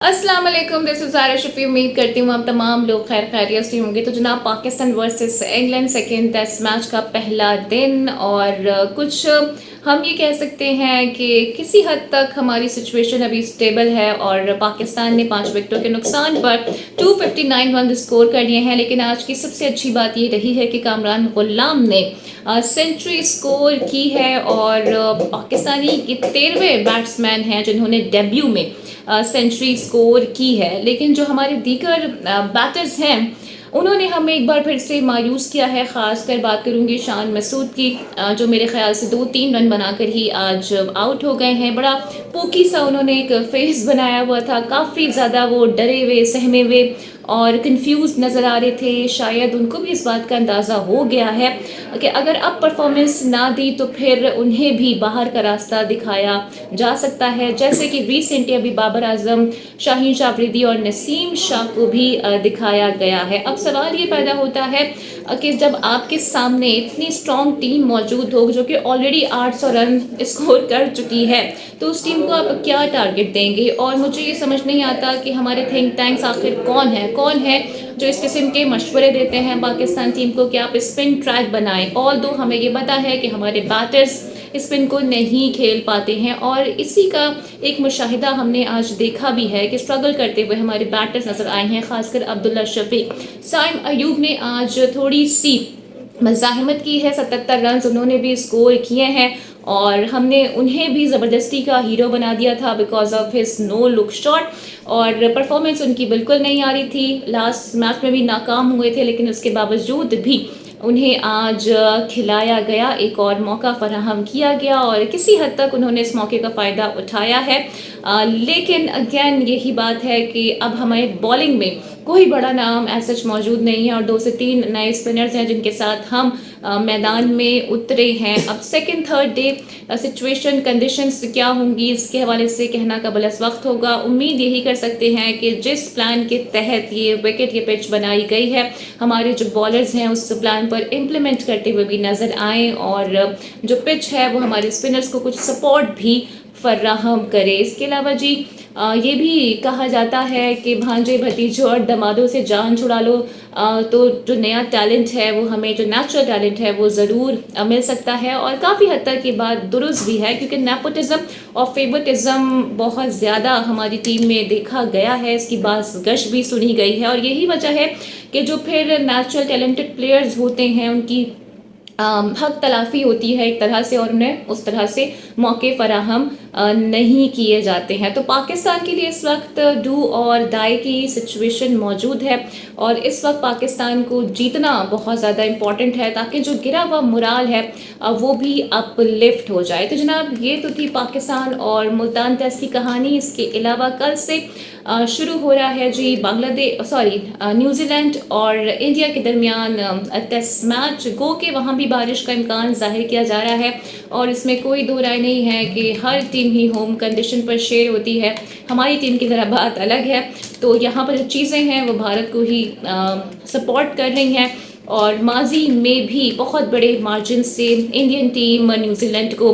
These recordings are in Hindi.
अस्सलाम वालेकुम, दिस इज़ ज़ारा शफ़ी। उम्मीद करती हूँ आप तमाम लोग खैर खैरियत से होंगे। तो जनाब, Pakistan versus England second test match का पहला दिन और कुछ हम ये कह सकते हैं कि किसी हद तक हमारी सिचुएशन अभी स्टेबल है और पाकिस्तान ने 5 विकेटों के नुकसान पर 259 रन स्कोर कर लिए हैं। लेकिन आज की सबसे अच्छी बात ये रही है कि कामरान गुलाम ने सेंचुरी स्कोर की है और पाकिस्तानी ये 13वें बैट्समैन हैं जिन्होंने डेब्यू में सेंचुरी स्कोर की है। लेकिन जो हमारे दीगर बैटर्स हैं उन्होंने हमें एक बार फिर से मायूस किया है। ख़ासकर बात करूंगी शान मसूद की, जो मेरे ख्याल से 2-3 रन बनाकर ही आज आउट हो गए हैं। बड़ा पोकी सा उन्होंने एक फेस बनाया हुआ था, काफ़ी ज़्यादा वो डरे हुए सहमे हुए और कंफ्यूज नज़र आ रहे थे। शायद उनको भी इस बात का अंदाज़ा हो गया है कि अगर अब परफॉर्मेंस ना दी तो फिर उन्हें भी बाहर का रास्ता दिखाया जा सकता है, जैसे कि रिसेंटली अभी बाबर आजम, शाहीन शाह अफरीदी और नसीम शाह को भी दिखाया गया है। अब सवाल ये पैदा होता है कि जब आपके सामने इतनी स्ट्रॉन्ग टीम मौजूद हो जो कि ऑलरेडी 800 रन स्कोर कर चुकी है, तो उस टीम को आप क्या टारगेट देंगे। और मुझे ये समझ नहीं आता कि हमारे थिंक टैंक्स आखिर कौन है जो इस किस्म के मशवरे देते हैं पाकिस्तान टीम को कि आप स्पिन ट्रैक बनाएं। ऑल दो हमें ये पता है कि हमारे बैटर्स स्पिन को नहीं खेल पाते हैं और इसी का एक मुशाहिदा हमने आज देखा भी है कि स्ट्रगल करते हुए हमारे बैटर्स नजर आए हैं। खासकर अब्दुल्ला शफीक, साइम अयूब ने आज थोड़ी सी मज़ाहिमत की है। 77 रन उन्होंने भी स्कोर किए हैं और हमने उन्हें भी ज़बरदस्ती का हीरो बना दिया था because of his no look shot. और परफॉर्मेंस उनकी बिल्कुल नहीं आ रही थी, लास्ट मैच में भी नाकाम हुए थे, लेकिन उसके बावजूद भी उन्हें आज खिलाया गया, एक और मौका फराहम किया गया और किसी हद तक उन्होंने इस मौके का फ़ायदा उठाया है। लेकिन अगेन यही बात है कि अब हमारे बॉलिंग में कोई बड़ा नाम ऐसा मौजूद नहीं है और 2 से 3 नए स्पिनर्स हैं जिनके साथ हम मैदान में उतरे हैं। अब second third day situation conditions क्या होंगी इसके हवाले से कहना कबल अज़ वक्त होगा। उम्मीद यही कर सकते हैं कि जिस प्लान के तहत ये विकेट ये पिच बनाई गई है, हमारे जो बॉलर्स हैं उस प्लान पर इम्प्लीमेंट करते हुए भी नज़र आएँ और जो पिच है वो हमारे स्पिनर्स को कुछ सपोर्ट भी फराहम करे। इसके अलावा जी ये भी कहा जाता है कि भांजे भतीजों और दमादों से जान छुड़ा लो, तो जो नया टैलेंट है वो हमें, जो नेचुरल टैलेंट है वो ज़रूर मिल सकता है। और काफ़ी हद तक ये बात दुरुस्त भी है क्योंकि नेपोटिज्म और फेवरेटिज्म बहुत ज़्यादा हमारी टीम में देखा गया है, इसकी बात गश भी सुनी गई है और यही वजह है कि जो फिर नेचुरल टैलेंटेड प्लेयर्स होते हैं उनकी हक तलाफ़ी होती है एक तरह से और उन्हें उस तरह से मौके फराहम नहीं किए जाते हैं। तो पाकिस्तान के लिए इस वक्त डू और डाई की सिचुएशन मौजूद है और इस वक्त पाकिस्तान को जीतना बहुत ज़्यादा इम्पॉर्टेंट है ताकि जो गिरा हुआ मुराल है वो भी अपलिफ्ट हो जाए। तो जनाब, ये तो थी पाकिस्तान और मुल्तान टेस्ट की कहानी। इसके अलावा कल से शुरू हो रहा है जी न्यूजीलैंड और इंडिया के दरमियान टेस्ट मैच। गो के वहाँ भी बारिश का इम्कान जाहिर किया जा रहा है और इसमें कोई दो राय नहीं है कि हर टीम ही होम कंडीशन पर शेयर होती है। हमारी टीम की ज़रा बात अलग है, तो यहाँ पर जो चीज़ें हैं वो भारत को ही सपोर्ट कर रही हैं और माजी में भी बहुत बड़े मार्जिन से इंडियन टीम न्यूजीलैंड को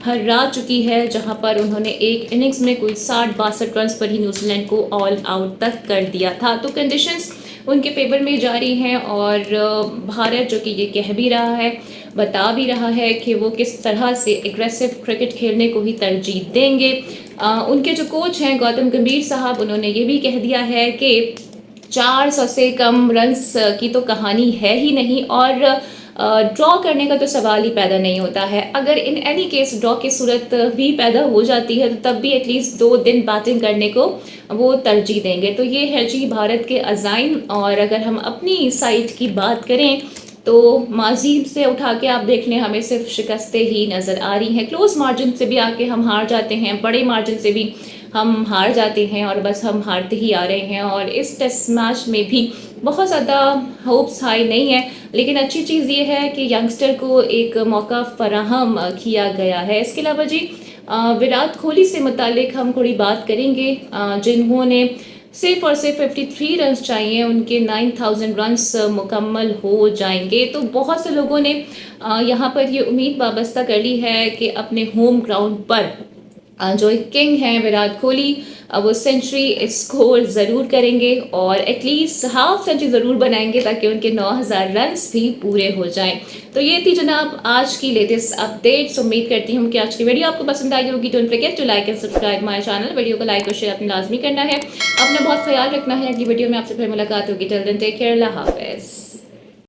हरा चुकी है, जहां पर उन्होंने एक इनिंग्स में कोई 60-62 रन पर ही न्यूजीलैंड को ऑल आउट तक कर दिया था। तो कंडीशंस उनके फेवर में जारी हैं और भारत जो कि ये कह भी रहा है, बता भी रहा है कि वो किस तरह से एग्रेसिव क्रिकेट खेलने को ही तरजीह देंगे। उनके जो कोच हैं गौतम गंभीर साहब, उन्होंने ये भी कह दिया है कि 400 से कम रन्स की तो कहानी है ही नहीं और ड्रॉ करने का तो सवाल ही पैदा नहीं होता है। अगर इन एनी केस ड्रॉ की सूरत भी पैदा हो जाती है तो तब भी एटलीस्ट 2 दिन बैटिंग करने को वो तरजीह देंगे। तो ये है जी भारत के अज़ाइम। और अगर हम अपनी साइड की बात करें तो माजी से उठा के आप देख लें, हमें सिर्फ शिकस्तें ही नज़र आ रही हैं। क्लोज मार्जिन से भी आके हम हार जाते हैं, बड़े मार्जिन से भी हम हार जाते हैं और बस हम हारते ही आ रहे हैं। और इस टेस्ट मैच में भी बहुत ज़्यादा होप्स हाई नहीं है, लेकिन अच्छी चीज़ ये है कि यंगस्टर को एक मौका फराहम किया गया है। इसके अलावा जी विराट कोहली से मुतालिक हम थोड़ी बात करेंगे, जिन्होंने सिर्फ और सिर्फ 53 रन चाहिए, उनके 9000 रन्स मुकम्मल हो जाएंगे। तो बहुत से लोगों ने यहाँ पर ये उम्मीद वाबस्ता कर ली है कि अपने होम ग्राउंड पर जो किंग हैं विराट कोहली, वो सेंचुरी स्कोर ज़रूर करेंगे और एटलीस्ट हाफ सेंचुरी ज़रूर बनाएंगे ताकि उनके 9,000 रन्स भी पूरे हो जाएं। तो ये थी जनाब आज की लेटेस्ट अपडेट्स। उम्मीद करती हूँ कि आज की वीडियो आपको पसंद आई होगी। Don't forget to like and subscribe my channel. Video को लाइक और शेयर अपने लाजमी करना है। अपना बहुत ख्याल रखना है। अगली वीडियो में आपसे फिर मुलाकात होगी। टिल देन टेक केयर, अल्लाह हाफिज़।